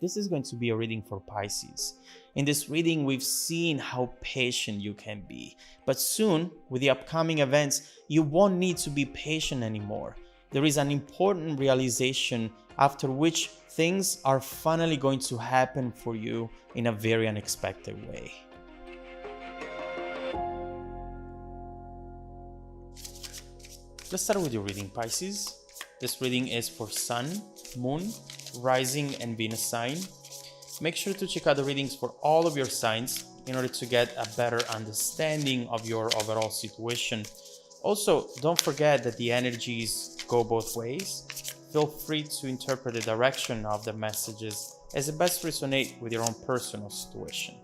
this is going to be a reading for Pisces. In this reading, we've seen how patient you can be, but soon, with the upcoming events, you won't need to be patient anymore. There is an important realization after which things are finally going to happen for you in a very unexpected way. Let's start with your reading, Pisces. This reading is for Sun, Moon, Rising, and Venus sign. Make sure to check out the readings for all of your signs in order to get a better understanding of your overall situation. Also, don't forget that the energies go both ways. Feel free to interpret the direction of the messages as it best resonate with your own personal situation.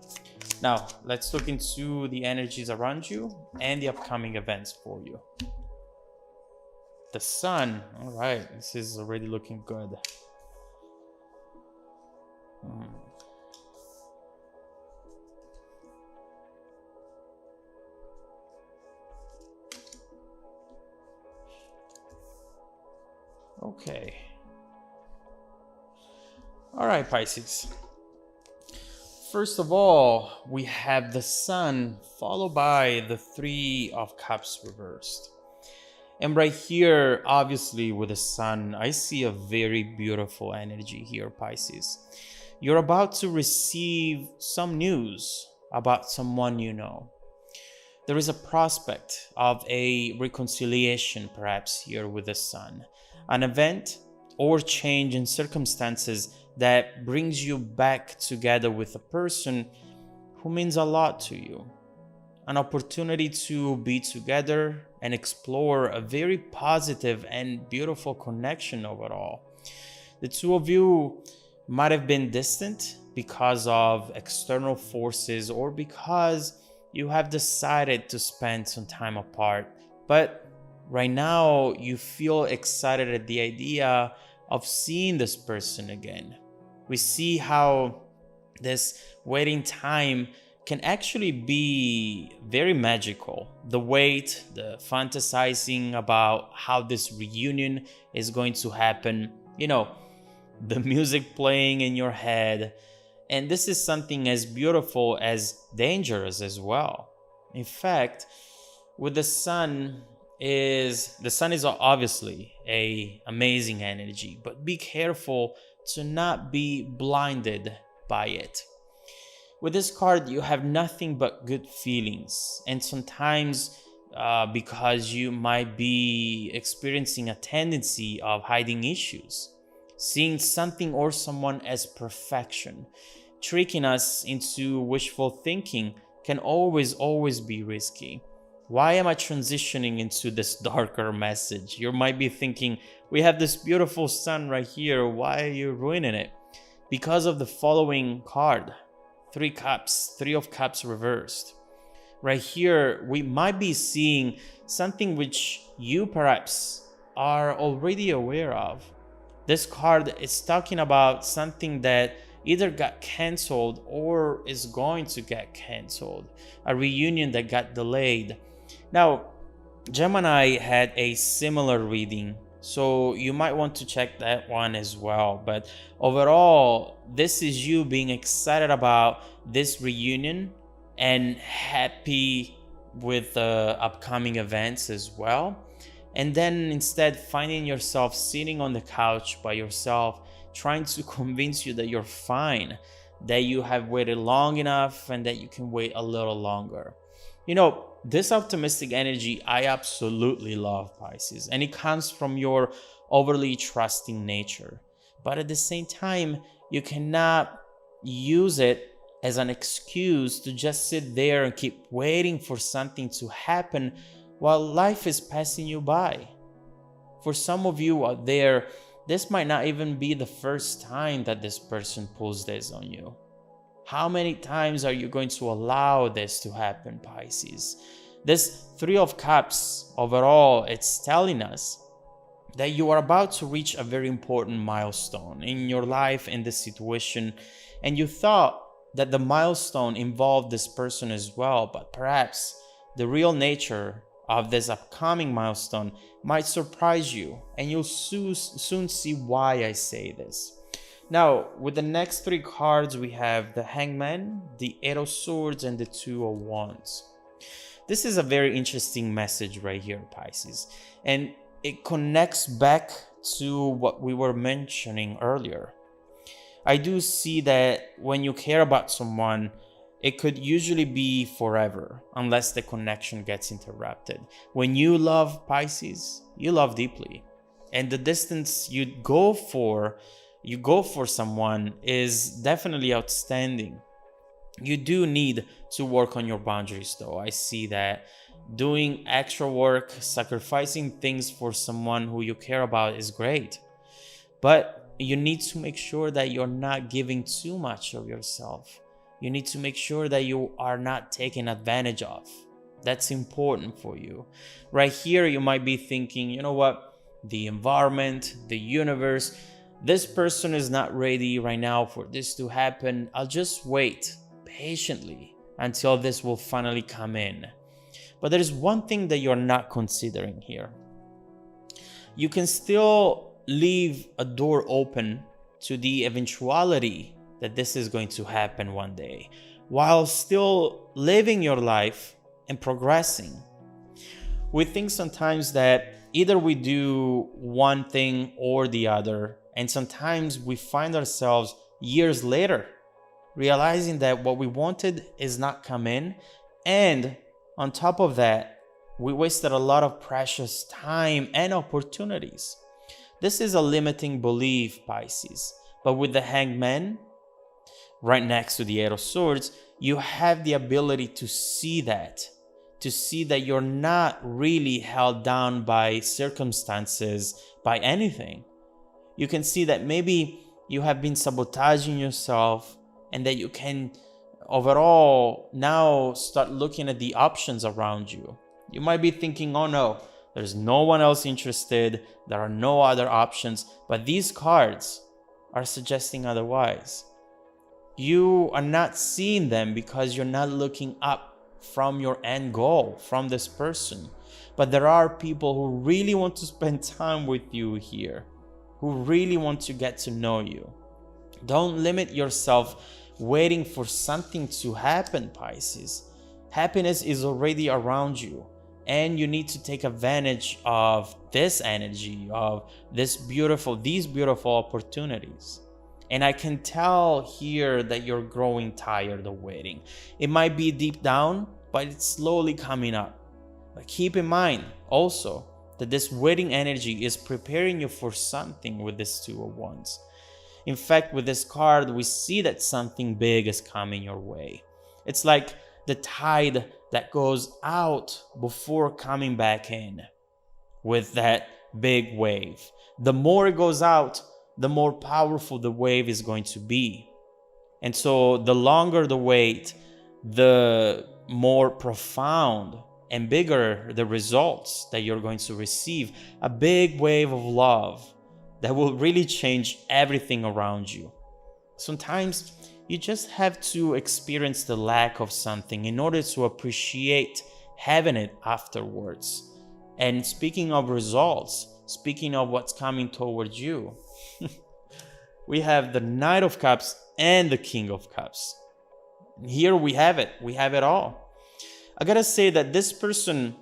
Now, let's look into the energies around you and the upcoming events for you. The Sun. All right, this is already looking good. Okay. All right, Pisces. First of all, we have the Sun followed by the Three of Cups reversed. And right here, obviously with the Sun, I see a very beautiful energy here, Pisces. You're about to receive some news about someone you know. There is a prospect of a reconciliation perhaps here with the Sun. An event or change in circumstances that brings you back together with a person who means a lot to you. An opportunity to be together and explore a very positive and beautiful connection overall. The two of you might have been distant because of external forces or because you have decided to spend some time apart, but right now you feel excited at the idea of seeing this person again. We see how this waiting time can actually be very magical. The wait, the fantasizing about how this reunion is going to happen, you know, the music playing in your head. And this is something as beautiful as dangerous as well. In fact, with the Sun is obviously an amazing energy, but be careful to not be blinded by it. With this card, you have nothing but good feelings, and sometimes because you might be experiencing a tendency of hiding issues, seeing something or someone as perfection, tricking us into wishful thinking can always be risky. Why am I transitioning into this darker message? You might be thinking, we have this beautiful Sun right here, why are you ruining it? Because of the following card. Three of Cups reversed. Right here, we might be seeing something which you perhaps are already aware of. This card is talking about something that either got cancelled or is going to get cancelled. A reunion that got delayed. Now, Gemini had a similar reading, so you might want to check that one as well. But overall, this is you being excited about this reunion and happy with the upcoming events as well. And then instead finding yourself sitting on the couch by yourself, trying to convince you that you're fine, that you have waited long enough and that you can wait a little longer. You know, this optimistic energy I absolutely love, Pisces, and it comes from your overly trusting nature. But at the same time, you cannot use it as an excuse to just sit there and keep waiting for something to happen while life is passing you by. For some of you out there, this might not even be the first time that this person pulls this on you. How many times are you going to allow this to happen, Pisces? This Three of Cups, overall, it's telling us that you are about to reach a very important milestone in your life, in this situation, and you thought that the milestone involved this person as well, but perhaps the real nature of this upcoming milestone might surprise you, and you'll soon see why I say this. Now, with the next three cards, we have the Hangman, the Eight of Swords, and the Two of Wands. This is a very interesting message right here, Pisces, and it connects back to what we were mentioning earlier. I do see that when you care about someone, it could usually be forever unless the connection gets interrupted. When you love, Pisces, you love deeply, and the distance you go for someone is definitely outstanding. You do need to work on your boundaries, though. I see that doing extra work, sacrificing things for someone who you care about is great, but you need to make sure that you're not giving too much of yourself. You need to make sure that you are not taken advantage of. That's important for you. Right here, you might be thinking, you know what? The environment, the universe, this person is not ready right now for this to happen. I'll just wait patiently until this will finally come in. But there is one thing that you're not considering here. You can still leave a door open to the eventuality that this is going to happen one day, while still living your life and progressing. We think sometimes that either we do one thing or the other, and sometimes we find ourselves years later realizing that what we wanted is not come in, and on top of that, we wasted a lot of precious time and opportunities. This is a limiting belief, Pisces. But with the Hangman right next to the Eight of Swords, you have the ability to see that you're not really held down by circumstances, by anything. You can see that maybe you have been sabotaging yourself, and that you can overall now start looking at the options around you. You might be thinking, oh no, there's no one else interested, there are no other options, but these cards are suggesting otherwise. You are not seeing them because you're not looking up from your end goal, from this person. But there are people who really want to spend time with you here, who really want to get to know you. Don't limit yourself waiting for something to happen, Pisces. Happiness is already around you, and you need to take advantage of this energy, of these beautiful opportunities. And I can tell here that you're growing tired of waiting. It might be deep down, but it's slowly coming up. But keep in mind also that this waiting energy is preparing you for something with this Two of Wands. In fact, with this card, we see that something big is coming your way. It's like the tide that goes out before coming back in with that big wave. The more it goes out, the more powerful the wave is going to be. And so the longer the wait, the more profound and bigger the results that you're going to receive. A big wave of love that will really change everything around you. Sometimes you just have to experience the lack of something in order to appreciate having it afterwards. And speaking of results, speaking of what's coming towards you, we have the Knight of Cups and the King of Cups. Here we have it all. I gotta say that this person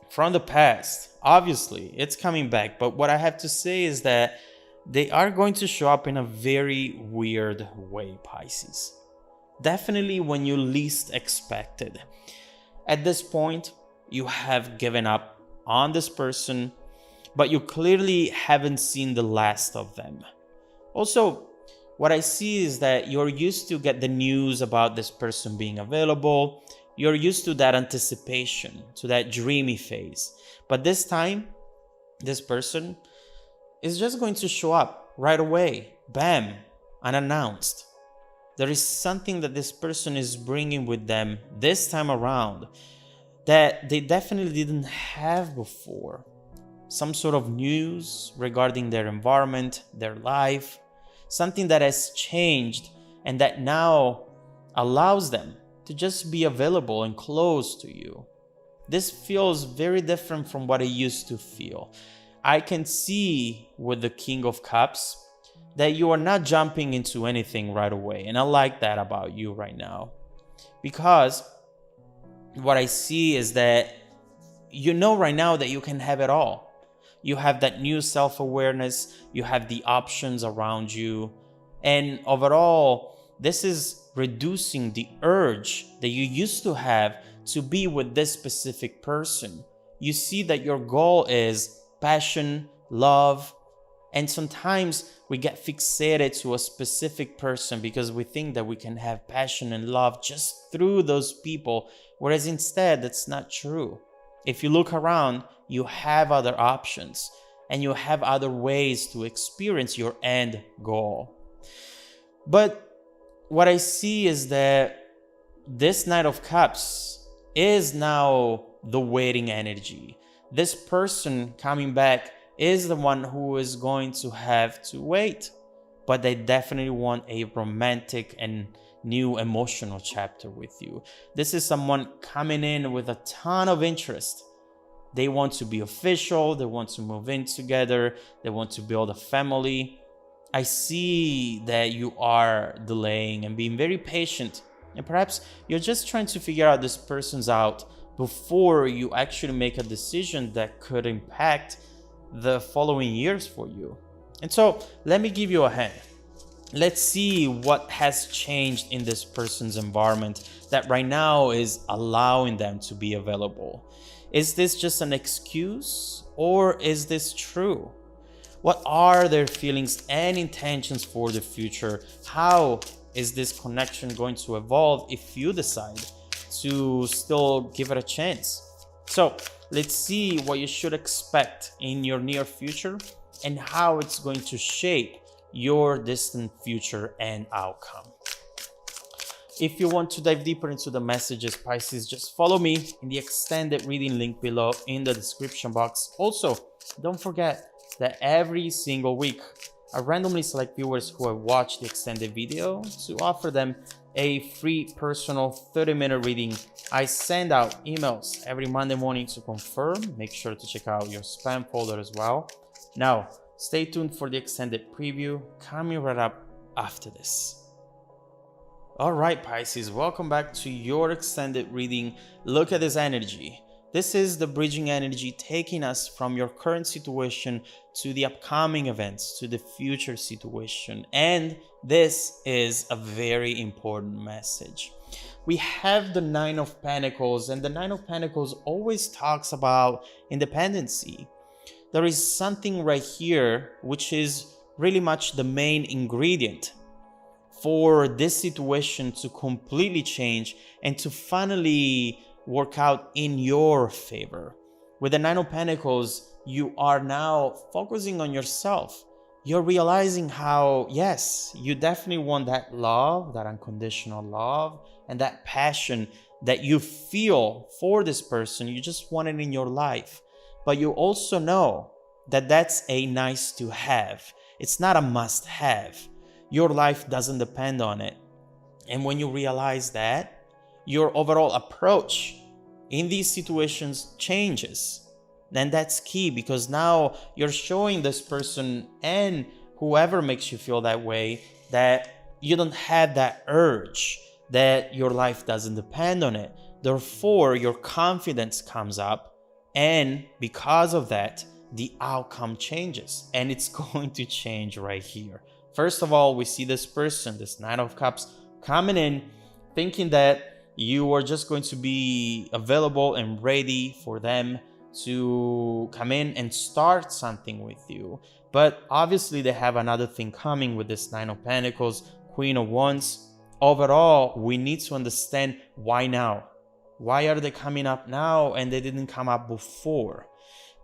from the past, obviously it's coming back, but what I have to say is that they are going to show up in a very weird way, Pisces. Definitely when you least expected. At this point, you have given up on this person, but you clearly haven't seen the last of them. Also, what I see is that you're used to get the news about this person being available. You're used to that anticipation, to that dreamy phase. But this time, this person is just going to show up right away, bam, unannounced. There is something that this person is bringing with them this time around that they definitely didn't have before. Some sort of news regarding their environment, their life, something that has changed and that now allows them to just be available and close to you. This feels very different from what it used to feel. I can see with the King of Cups that you are not jumping into anything right away. And I like that about you right now, because what I see is that you know right now that you can have it all. You have that new self-awareness, you have the options around you, and overall, this is reducing the urge that you used to have to be with this specific person. You see that your goal is passion, love, and sometimes we get fixated to a specific person because we think that we can have passion and love just through those people, whereas instead that's not true. If you look around, you have other options and you have other ways to experience your end goal. But what I see is that this Knight of Cups is now the waiting energy. This person coming back is the one who is going to have to wait, but they definitely want a romantic and new emotional chapter with you. This is someone coming in with a ton of interest. They want to be official, they want to move in together, they want to build a family. I see that you are delaying and being very patient, and perhaps you're just trying to figure out this person's out before you actually make a decision that could impact the following years for you. And so let me give you a hand. Let's see what has changed in this person's environment that right now is allowing them to be available. Is this just an excuse, or is this true? What are their feelings and intentions for the future? How is this connection going to evolve if you decide to still give it a chance? So let's see what you should expect in your near future and how it's going to shape your distant future and outcome. If you want to dive deeper into the messages, Pisces, just follow me in the extended reading link below in the description box. Also, don't forget that every single week, I randomly select viewers who have watched the extended video to offer them a free personal 30-minute reading. I send out emails every Monday morning to confirm. Make sure to check out your spam folder as well. Now, stay tuned for the extended preview coming right up after this. All right, Pisces, welcome back to your extended reading. Look at this energy. This is the bridging energy taking us from your current situation to the upcoming events, to the future situation. And this is a very important message. We have the Nine of Pentacles, and the Nine of Pentacles always talks about independency. There is something right here which is really much the main ingredient for this situation to completely change and to finally work out in your favor. With the Nine of Pentacles, you are now focusing on yourself. You're realizing how, yes, you definitely want that love, that unconditional love, and that passion that you feel for this person. You just want it in your life. But you also know that that's a nice to have. It's not a must have. Your life doesn't depend on it. And when you realize that, your overall approach in these situations changes. Then that's key, because now you're showing this person and whoever makes you feel that way that you don't have that urge, that your life doesn't depend on it. Therefore, your confidence comes up, and because of that, the outcome changes, and it's going to change right here. First of all, we see this person, this Nine of Cups, coming in thinking that you are just going to be available and ready for them to come in and start something with you. But obviously they have another thing coming with this Nine of Pentacles, Queen of Wands. Overall, we need to understand why now. Why are they coming up now and they didn't come up before?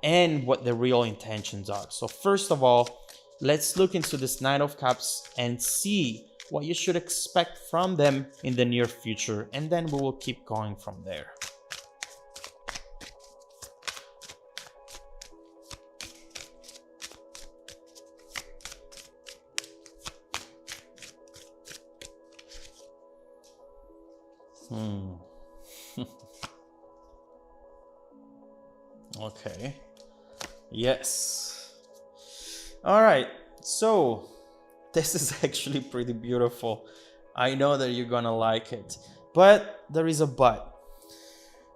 And what the real intentions are. So first of all, let's look into this Nine of Cups and see what you should expect from them in the near future, and then we will keep going from there. Okay. Yes. All right. So This is actually pretty beautiful. I know that you're gonna like it, but there is a but.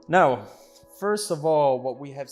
Now, first of all, what we have